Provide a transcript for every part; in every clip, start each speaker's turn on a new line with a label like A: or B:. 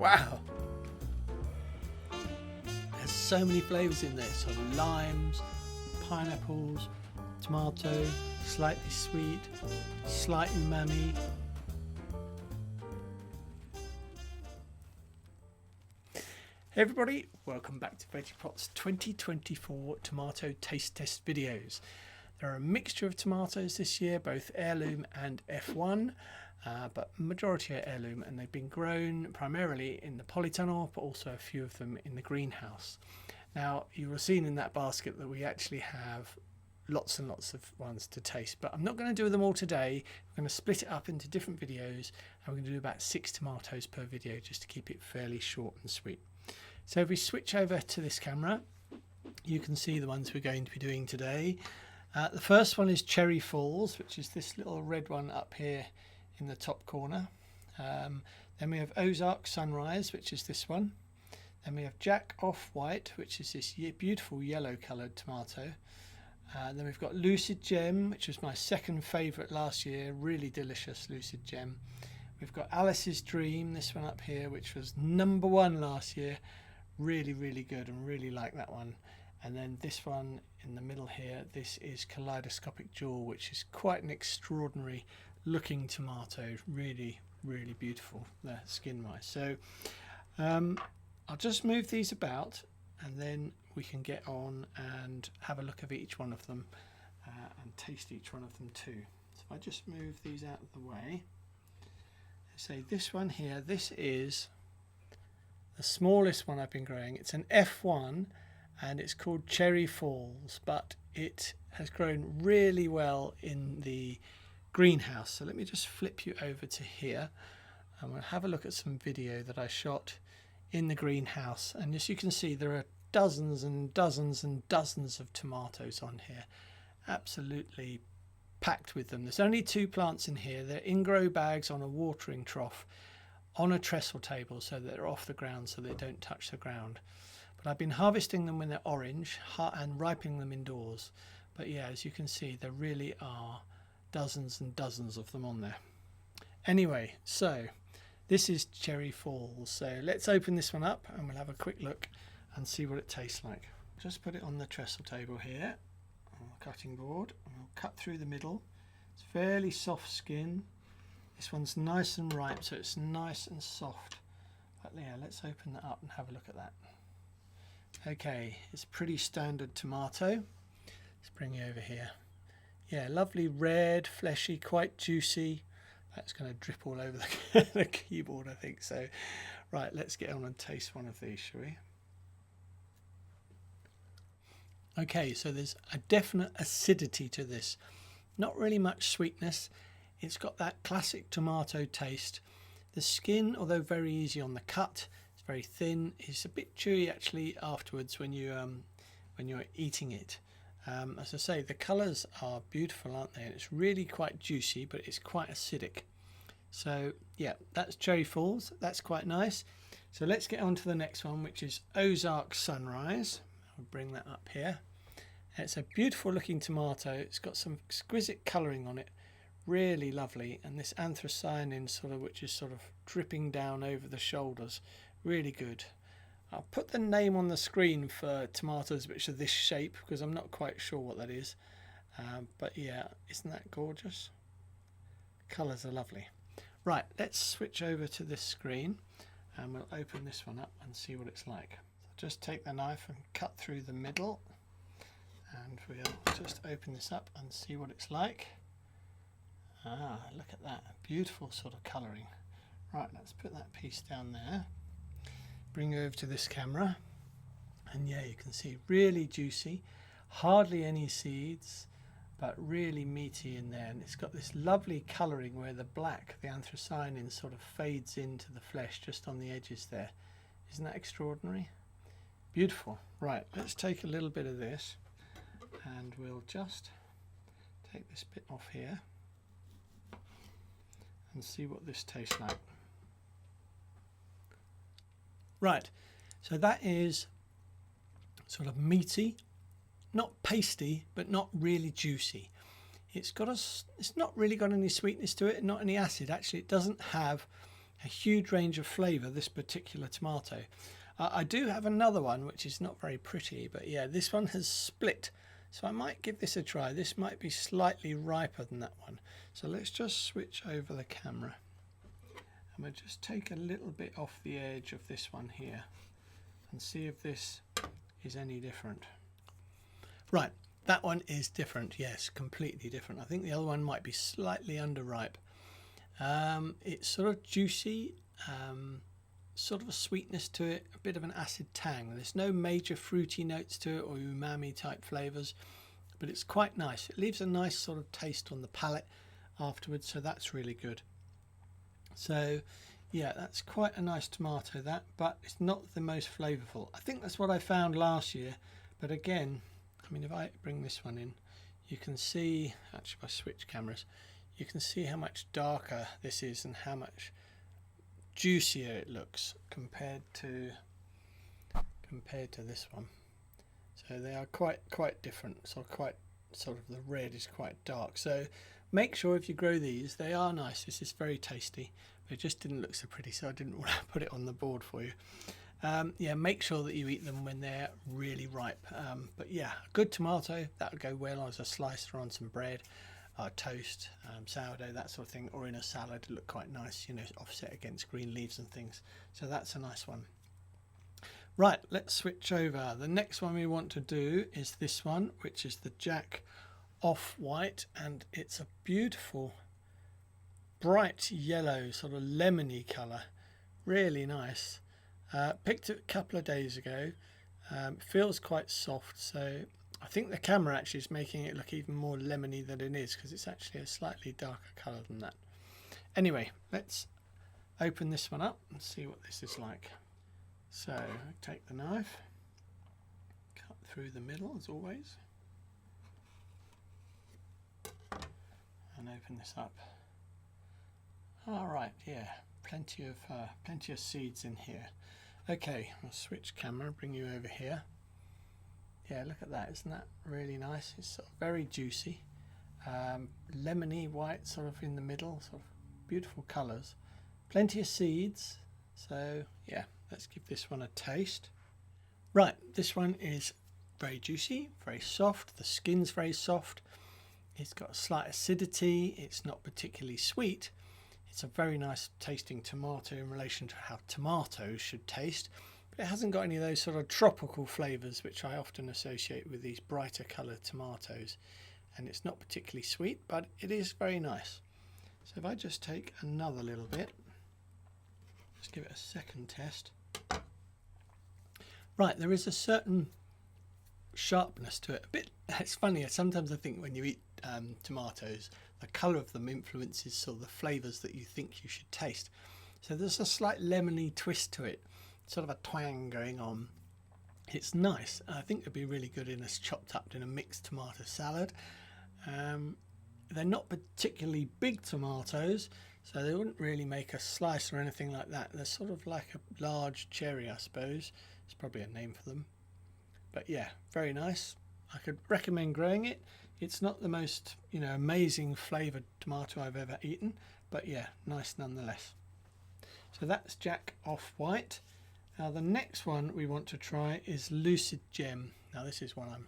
A: Wow. There's so many flavours in there. So limes, pineapples, tomato, slightly sweet, slightly umami. Hey everybody, welcome back to VeggiePlot's 2024 tomato taste test videos. There are a mixture of tomatoes this year, both heirloom and F1, but majority are heirloom, and they've been grown primarily in the polytunnel, but also a few of them in the greenhouse. Now, you will have seen in that basket that we actually have lots and lots of ones to taste, but I'm not going to do them all today. We're going to split it up into different videos, and we're going to do about 6 tomatoes per video just to keep it fairly short and sweet. So if we switch over to this camera, you can see the ones we're going to be doing today. The first one is Cherry Falls, which is this little red one up here in the top corner. Then we have Ozark Sunrise, which is this one. Then we have Jack Off-White, which is this beautiful yellow coloured tomato. Then we've got Lucid Gem, which was my second favourite last year, really delicious Lucid Gem. We've got Alice's Dream, this one up here, which was #1 last year. Really, really good, and really like that one. And then this one in the middle here, this is Kaleidoscopic Jewel, which is quite an extraordinary looking tomato. Really, really beautiful skin wise. So I'll just move these about, and then we can get on and have a look at each one of them and taste each one of them too. So if I just move these out of the way, say this one here, this is the smallest one I've been growing. It's an F1 and it's called Cherry Falls, but it has grown really well in the greenhouse. So let me just flip you over to here, and we'll have a look at some video that I shot in the greenhouse. And as you can see, there are dozens and dozens and dozens of tomatoes on here, absolutely packed with them. There's only 2 plants in here. They're in grow bags on a watering trough on a trestle table, so that they're off the ground so they don't touch the ground. But I've been harvesting them when they're orange and ripening them indoors. But yeah, as you can see, there really are dozens and dozens of them on there. Anyway, so this is Cherry Falls. So let's open this one up and we'll have a quick look and see what it tastes like. Just put it on the trestle table here on the cutting board, and we'll cut through the middle. It's fairly soft skin. This one's nice and ripe, so it's nice and soft. But yeah, let's open that up and have a look at that. Okay, it's a pretty standard tomato. Let's bring you over here. Yeah, lovely red, fleshy, quite juicy. That's going to drip all over the keyboard, I think. So, right, let's get on and taste one of these, shall we? Okay, so there's a definite acidity to this. Not really much sweetness. It's got that classic tomato taste. The skin, although very easy on the cut, it's very thin. It's a bit chewy actually afterwards when you're eating it. As I say, the colours are beautiful, aren't they? And it's really quite juicy, but it's quite acidic. So yeah, that's Cherry Falls. That's quite nice. So let's get on to the next one, which is Ozark Sunrise. I'll bring that up here. It's a beautiful looking tomato. It's got some exquisite colouring on it. Really lovely, and this anthocyanin which is sort of dripping down over the shoulders, really good. I'll put the name on the screen for tomatoes which are this shape, because I'm not quite sure what that is, but yeah, isn't that gorgeous? Colours are lovely. Right, let's switch over to this screen and we'll open this one up and see what it's like. So just take the knife and cut through the middle, and we'll just open this up and see what it's like. Ah, look at that, beautiful sort of colouring. Right, let's put that piece down there. Bring it over to this camera, and yeah, you can see really juicy, hardly any seeds, but really meaty in there. And it's got this lovely colouring where the black, the anthocyanin, sort of fades into the flesh just on the edges there. Isn't that extraordinary? Beautiful. Right, let's take a little bit of this, and we'll just take this bit off here and see what this tastes like. Right, so that is sort of meaty, not pasty, but not really juicy. It's not really got any sweetness to it, not any acid. Actually, it doesn't have a huge range of flavour, this particular tomato. I do have another one which is not very pretty, but yeah, this one has split, so I might give this a try. This might be slightly riper than that one. So let's just switch over the camera. I'm going to just take a little bit off the edge of this one here and see if this is any different. Right, that one is different. Yes, completely different. I think the other one might be slightly underripe. It's sort of juicy, sort of a sweetness to it, a bit of an acid tang. There's no major fruity notes to it or umami type flavours, but it's quite nice. It leaves a nice sort of taste on the palate afterwards, so that's really good. So yeah, that's quite a nice tomato, that, but it's not the most flavourful. I think that's what I found last year, but again, I mean, if I bring this one in, you can see, actually if I switch cameras, you can see how much darker this is and how much juicier it looks compared to this one. So they are quite different. So sort of the red is quite dark. So make sure if you grow these, they are nice. This is very tasty, but it just didn't look so pretty, so I didn't want to put it on the board for you. Yeah, make sure that you eat them when they're really ripe. But yeah, a good tomato, that would go well as a slicer on some bread, toast, sourdough, that sort of thing, or in a salad. It look quite nice, you know, offset against green leaves and things. So that's a nice one. Right, let's switch over. The next one we want to do is this one, which is the Jack Off-White, and it's a beautiful bright yellow, sort of lemony colour, really nice. Picked it a couple of days ago. Feels quite soft, so I think the camera actually is making it look even more lemony than it is, because it's actually a slightly darker colour than that. Anyway, let's open this one up and see what this is like. So take the knife, cut through the middle as always, and open this up. All right, yeah, plenty of seeds in here. Okay, I'll switch camera, bring you over here. Yeah, look at that, isn't that really nice? It's sort of very juicy, lemony white sort of in the middle, sort of beautiful colours, plenty of seeds. So yeah, let's give this one a taste. Right, this one is very juicy, very soft. The skin's very soft. It's got a slight acidity. It's not particularly sweet. It's a very nice tasting tomato in relation to how tomatoes should taste. But it hasn't got any of those sort of tropical flavours which I often associate with these brighter coloured tomatoes. And it's not particularly sweet, but it is very nice. So if I just take another little bit, just give it a second test. Right, there is a certain sharpness to it. A bit. It's funny, sometimes I think when you eat tomatoes, the colour of them influences sort of the flavours that you think you should taste. So there's a slight lemony twist to it, sort of a twang going on. It's nice. I think it'd be really good in a chopped up in a mixed tomato salad. They're not particularly big tomatoes, so they wouldn't really make a slice or anything like that. They're sort of like a large cherry, I suppose. It's probably a name for them. But yeah, very nice. I could recommend growing it. It's not the most, you know, amazing flavoured tomato I've ever eaten, but yeah, nice nonetheless. So that's Jack Off-White. Now the next one we want to try is Lucid Gem. Now this is one I'm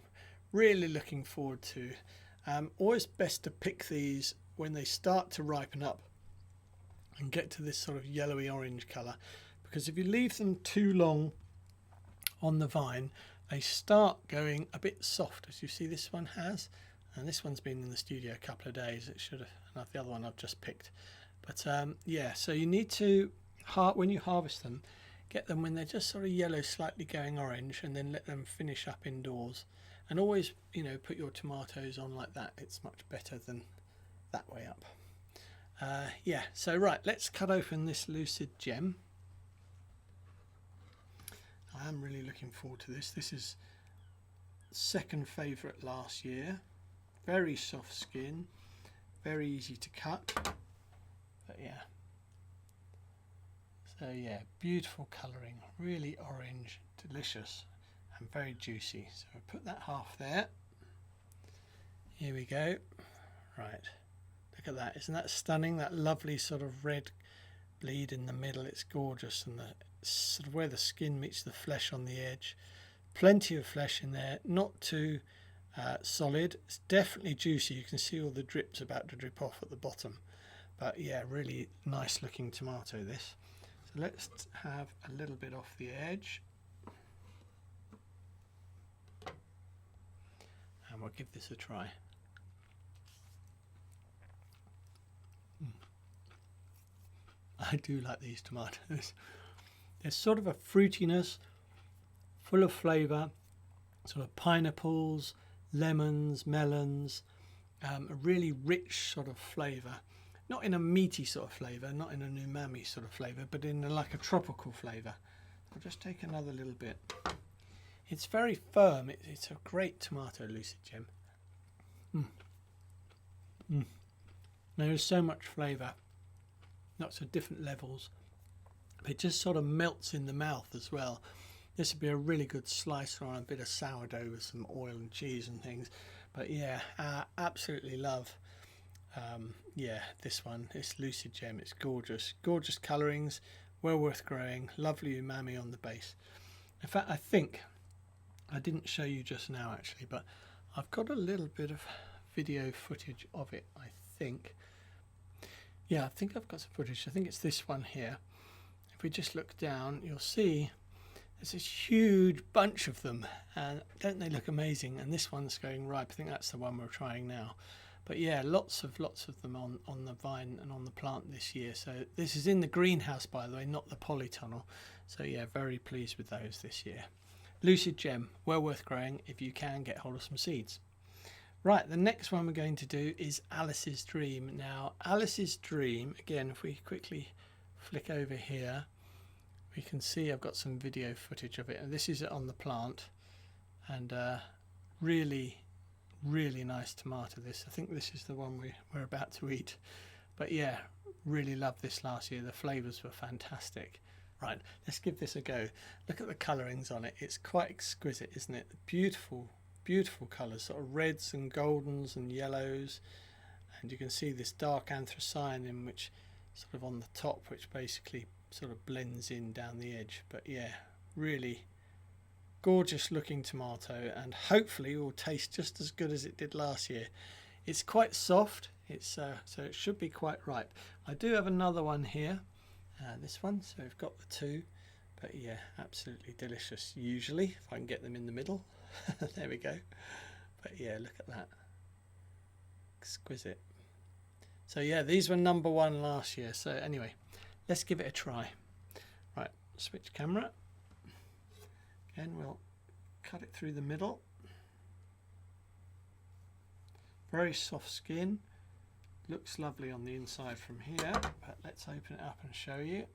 A: really looking forward to. Always best to pick these when they start to ripen up and get to this sort of yellowy orange colour, because if you leave them too long on the vine, they start going a bit soft, as you see this one has, and this one's been in the studio a couple of days. It should have, and the other one I've just picked. But yeah, so you need to, when you harvest them, get them when they're just sort of yellow, slightly going orange, and then let them finish up indoors. And always, you know, put your tomatoes on like that. It's much better than that way up. Yeah, so right, let's cut open this Lucid Gem. I am really looking forward to this. This is second favourite last year. Very soft skin, very easy to cut. But yeah. So yeah, beautiful colouring, really orange, delicious and very juicy. So we'll put that half there. Here we go. Right. Look at that, isn't that stunning? That lovely sort of red bleed in the middle. It's gorgeous, and the sort of where the skin meets the flesh on the edge. Plenty of flesh in there, not too solid. It's definitely juicy. You can see all the drips about to drip off at the bottom. But yeah, really nice looking tomato this. So let's have a little bit off the edge. And we'll give this a try. I do like these tomatoes. There's sort of a fruitiness, full of flavour, sort of pineapples, lemons, melons, a really rich sort of flavour. Not in a meaty sort of flavour, not in an umami sort of flavour, but in like a tropical flavour. I'll just take another little bit. It's very firm. It's a great tomato, Lucid Gem. There is so much flavour, lots of different levels. It just sort of melts in the mouth as well. This would be a really good slicer on a bit of sourdough with some oil and cheese and things. But yeah, absolutely love. Yeah, this one, it's Lucid Gem. It's gorgeous, gorgeous colourings, well worth growing, lovely umami on the base. In fact, I think I didn't show you just now actually, but I've got a little bit of video footage of it, I think. Yeah, I think I've got some footage. I think it's this one here. If we just look down, you'll see there's this huge bunch of them, and don't they look amazing? And this one's going ripe. I think that's the one we're trying now. But yeah, lots of them on the vine and on the plant this year. So this is in the greenhouse, by the way, not the polytunnel. So yeah, very pleased with those this year. Lucid Gem, well worth growing if you can get hold of some seeds. Right, the next one we're going to do is Alice's Dream. Now, Alice's Dream, again, if we quickly flick over here, we can see I've got some video footage of it. And this is on the plant, and really nice tomato this. I think this is the one we're about to eat. But yeah, really loved this last year. The flavours were fantastic. Right, let's give this a go. Look at the colourings on it. It's quite exquisite, isn't it? Beautiful colours, sort of reds and goldens and yellows. And you can see this dark anthocyanin, which sort of on the top, which basically sort of blends in down the edge. But yeah, really gorgeous looking tomato, and hopefully will taste just as good as it did last year. It's quite soft, it's so it should be quite ripe. I do have another one here, this one, so we've got the two. But yeah, absolutely delicious. Usually if I can get them in the middle. There we go. But yeah, look at that, exquisite. So yeah, these were number one last year. So anyway, let's give it a try. Right, switch camera. Again, we'll cut it through the middle. Very soft skin. Looks lovely on the inside from here, but let's open it up and show you.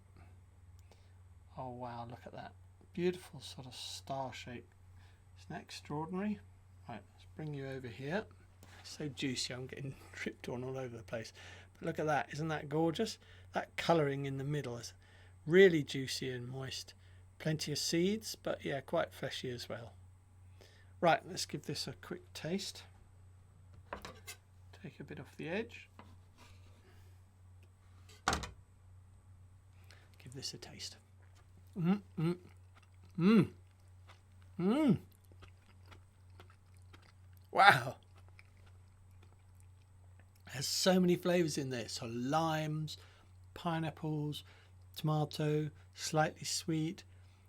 A: Oh wow, look at that. Beautiful sort of star shape. Isn't that extraordinary? Right, let's bring you over here. It's so juicy, I'm getting dripped on all over the place. But look at that, isn't that gorgeous? That colouring in the middle is really juicy and moist. Plenty of seeds, but yeah, quite fleshy as well. Right, let's give this a quick taste. Take a bit off the edge. Give this a taste. Wow. There's so many flavours in there. So limes, pineapples, tomato, slightly sweet,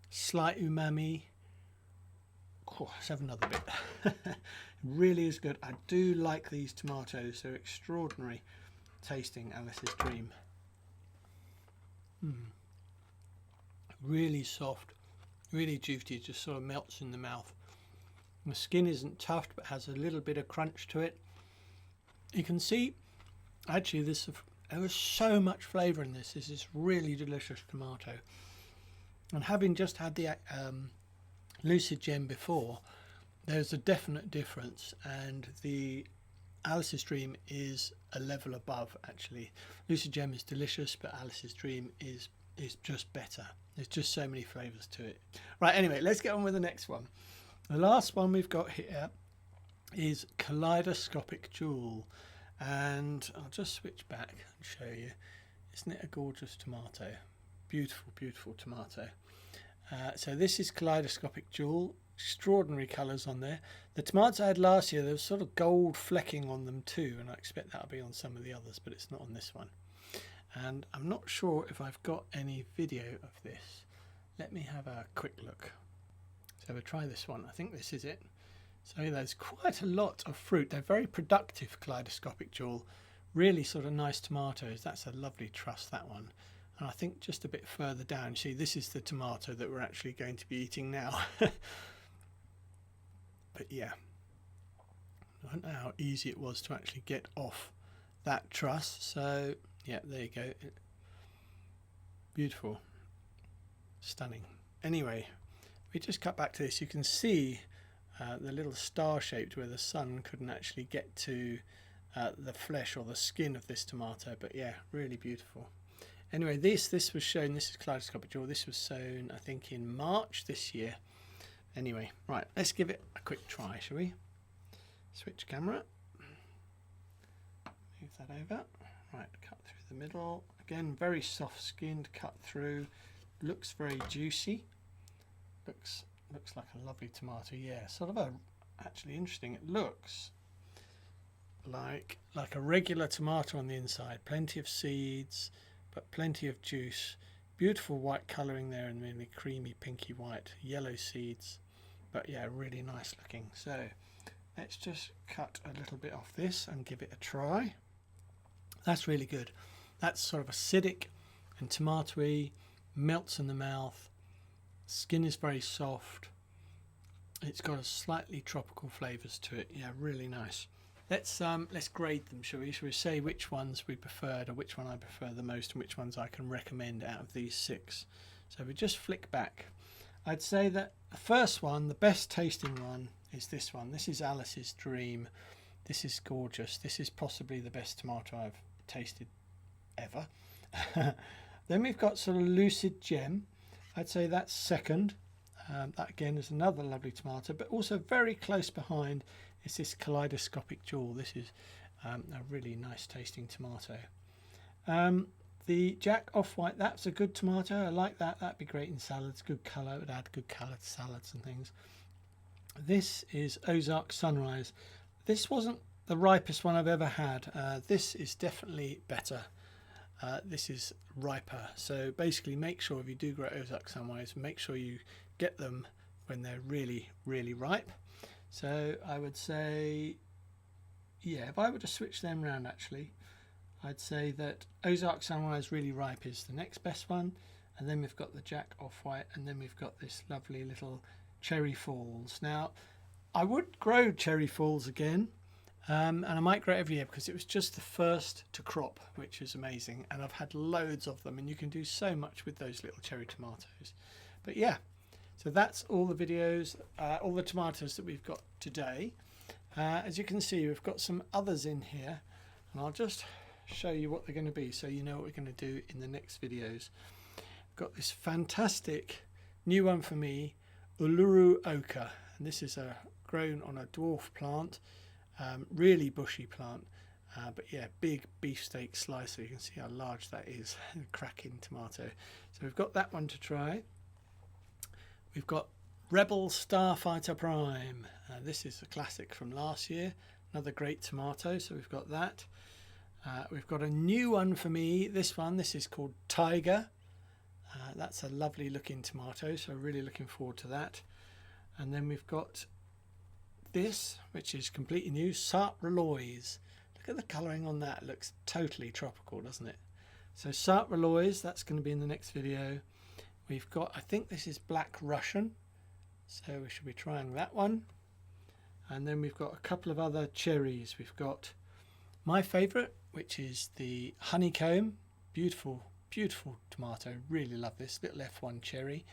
A: slight umami. Oh, let's have another bit. It really is good. I do like these tomatoes. They're extraordinary tasting. Alice's Dream. Really soft, really juicy. It just sort of melts in the mouth. The skin isn't tough, but has a little bit of crunch to it. You can see, actually, there was so much flavour in this. This is really delicious tomato. And having just had the Lucid Gem before, there's a definite difference, and the Alice's Dream is a level above. Actually, Lucid Gem is delicious, but Alice's Dream is just better. There's just so many flavours to it. Right, anyway, let's get on with the next one. The last one we've got here is Kaleidoscopic Jewel, and I'll just switch back and show you. Isn't it a gorgeous tomato? Beautiful, beautiful tomato. So this is Kaleidoscopic Jewel. Extraordinary colours on there. The tomatoes I had last year, there was sort of gold flecking on them too, and I expect that'll be on some of the others, but it's not on this one. And I'm not sure if I've got any video of this. Let me have a quick look. So we'll try this one. I think this is it. So there's quite a lot of fruit. They're very productive, Kaleidoscopic Jewel. Really sort of nice tomatoes. That's a lovely truss, that one. And I think just a bit further down, see, this is the tomato that we're actually going to be eating now. But yeah, I don't know how easy it was to actually get off that truss. So yeah, there you go. Beautiful, stunning. Anyway, we just cut back to this. You can see the little star shaped where the sun couldn't actually get to the flesh or the skin of this tomato. But yeah, really beautiful. Anyway, this was shown, this is Kaleidoscopic Jewel. This was sown, I think, in March this year. Anyway, right, let's give it a quick try, shall we? Switch camera. Move that over. Right, cut through the middle. Again, very soft skinned, cut through. Looks very juicy. Looks like a lovely tomato. Yeah, sort of actually interesting. It looks like a regular tomato on the inside. Plenty of seeds, but plenty of juice. Beautiful white colouring there, and really creamy pinky white, yellow seeds, but yeah, really nice looking. So let's just cut a little bit off this and give it a try. That's really good. That's sort of acidic and tomatoey, melts in the mouth. Skin is very soft. It's got a slightly tropical flavours to it. Yeah, really nice. Let's grade them, shall we? Shall we say which ones we preferred, or which one I prefer the most, and which ones I can recommend out of these 6? So we just flick back. I'd say that the first one, the best tasting one, is this one. This is Alice's Dream. This is gorgeous. This is possibly the best tomato I've tasted ever. Then we've got sort of Lucid Gem. I'd say that's second. That again is another lovely tomato, but also very close behind is this Kaleidoscopic Jewel. This is a really nice tasting tomato. The Jack Off-White, that's a good tomato. I like that. That'd be great in salads. Good colour. It would add good colour to salads and things. This is Ozark Sunrise. This wasn't the ripest one I've ever had. This is definitely better. This is riper. So basically, make sure if you do grow Ozark Sunrise, make sure you get them when they're really, really ripe. So I would say, yeah, if I were to switch them around, actually, I'd say that Ozark Sunrise really ripe is the next best one. And then we've got the Jack Off-White, and then we've got this lovely little Cherry Falls. Now, I would grow Cherry Falls again, and I might grow it every year because it was just the first to crop, which is amazing. And I've had loads of them, and you can do so much with those little cherry tomatoes. But yeah. So that's all the videos, all the tomatoes that we've got today. As you can see, we've got some others in here, and I'll just show you what they're going to be so you know what we're going to do in the next videos. We've got this fantastic new one for me, Uluru Ochre, and this is grown on a dwarf plant, really bushy plant, but yeah, big beefsteak slicer. You can see how large that is, cracking tomato. So we've got that one to try. We've got Rebel Starfighter Prime. This is a classic from last year. Another great tomato, so we've got that. We've got a new one for me. This is called Tiger. That's a lovely looking tomato, so really looking forward to that. And then we've got this, which is completely new, Sarp Relois. Look at the colouring on that. It looks totally tropical, doesn't it? So Sarp Relois, that's going to be in the next video. We've got, I think this is Black Russian, so we should be trying that one. And then we've got a couple of other cherries. We've got my favourite, which is the Honeycomb. Beautiful, beautiful tomato. Really love this little F1 cherry.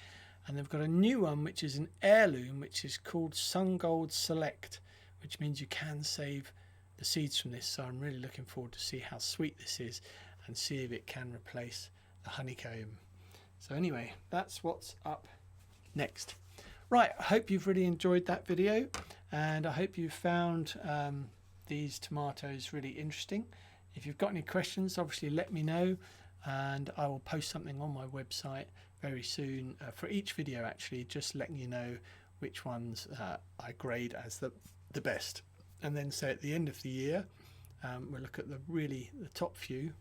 A: And they've got a new one, which is an heirloom, which is called Sun Gold Select, which means you can save the seeds from this. So I'm really looking forward to see how sweet this is and see if it can replace the Honeycomb. So anyway, that's what's up next. Right, I hope you've really enjoyed that video, and I hope you found these tomatoes really interesting. If you've got any questions, obviously let me know. and I will post something on my website very soon for each video, actually, just letting you know which ones I grade as the best. And then so at the end of the year, we'll look at the top few,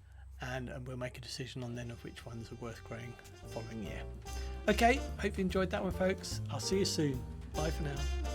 A: and we'll make a decision on then of which ones are worth growing the following year. Okay, hope you enjoyed that one, folks. I'll see you soon. Bye for now.